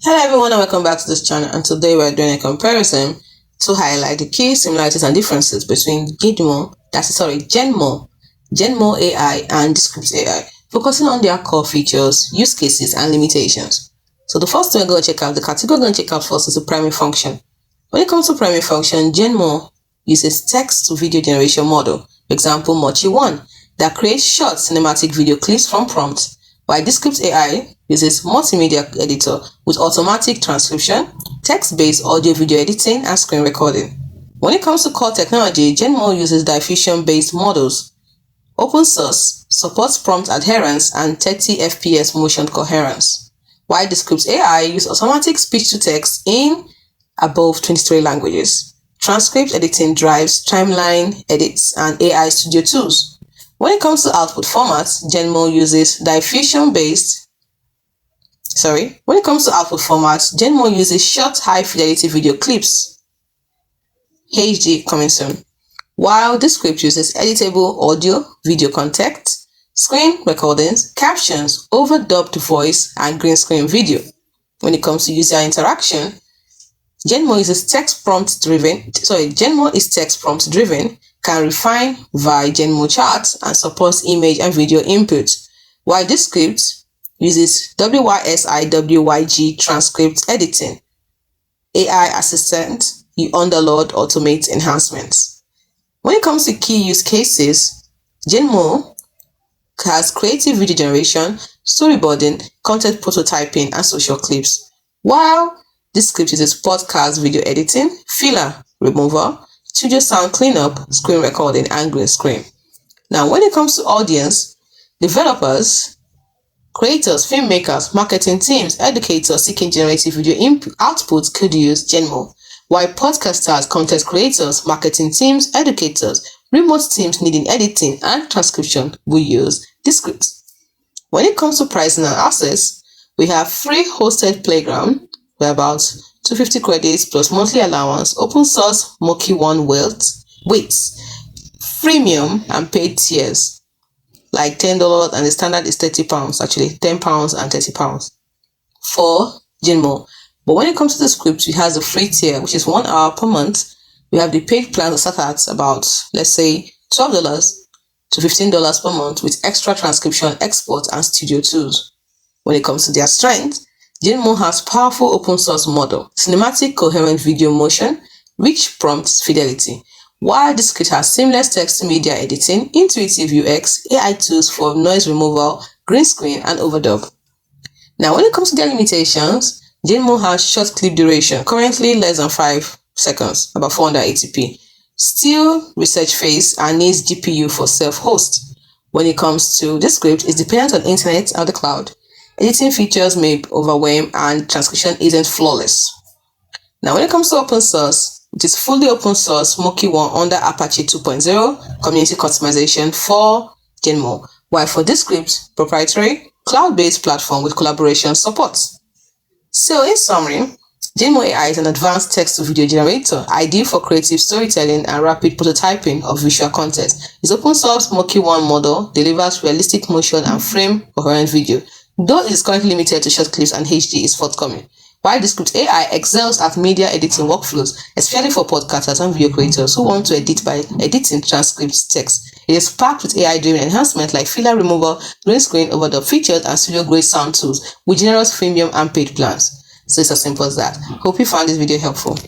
Hello everyone and welcome back to this channel, and today we're doing a comparison to highlight the key similarities and differences between Genmo AI and DESCRIPT AI, focusing on their core features, use cases and limitations. So the first thing we're going to check out, the category we're going to check out first is the primary function. When it comes to primary function, Genmo uses text to video generation model, for example Mochi 1, that creates short cinematic video clips from prompts, while DESCRIPT AI uses multimedia editor with automatic transcription, text-based audio-video editing, and screen recording. When it comes to core technology, Genmo uses diffusion-based models. Open source supports prompt adherence and 30 FPS motion coherence, while DESCRIPT AI uses automatic speech-to-text in above 23 languages. Transcript editing drives timeline edits and AI studio tools. When it comes to output formats, Genmo uses short high-fidelity video clips, HD coming soon, while DESCRIPT uses editable audio, video context, screen recordings, captions, overdubbed voice, and green screen video. When it comes to user interaction, Genmo is text prompt driven, can refine via Genmo charts, and supports image and video input, while DESCRIPT uses WYSIWYG transcript editing, AI assistant, underload automate enhancements. When it comes to key use cases, Genmo has creative video generation, storyboarding, content prototyping, and social clips, while DESCRIPT uses podcast video editing, filler removal, studio sound cleanup, screen recording, and green screen. Now, when it comes to audience, developers, creators, filmmakers, marketing teams, educators seeking generative video outputs could use Genmo, while podcasters, content creators, marketing teams, educators, remote teams needing editing and transcription will use DESCRIPT. When it comes to pricing and access, we have free hosted playground, we're about 250 credits plus monthly allowance, open source Mochi 1 weights, freemium and paid tiers like $10, and the standard is £30, actually £10 and £30 for Genmo. But when it comes to the script, we have the free tier, which is 1 hour per month. We have the paid plan that start at about, let's say, $12 to $15 per month with extra transcription, export, and studio tools. When it comes to their strength, Genmo has powerful open source model, cinematic coherent video motion, rich prompt fidelity, while DESCRIPT has seamless text media editing, intuitive UX, AI tools for noise removal, green screen, and overdub. Now, when it comes to their limitations, Genmo has short clip duration, currently less than 5 seconds, about 480p, still research phase, and needs GPU for self-host. When it comes to DESCRIPT, it's dependent on internet or the cloud. Editing features may overwhelm and transcription isn't flawless. Now, when it comes to open source, it is fully open source Mochi 1 under Apache 2.0 community customization for Genmo, while for DESCRIPT, proprietary cloud-based platform with collaboration support. So in summary, Genmo AI is an advanced text-to-video generator, ideal for creative storytelling and rapid prototyping of visual content. Its open source Mochi 1 model delivers realistic motion and frame-coherent video, though it is currently limited to short clips and HD is forthcoming. While DESCRIPT AI excels at media editing workflows, especially for podcasters and video creators who want to edit by editing transcript text. It is packed with AI-driven enhancements like filler removal, green screen, overdub features, and studio-grade sound tools with generous freemium and paid plans. So it's as simple as that. Hope you found this video helpful.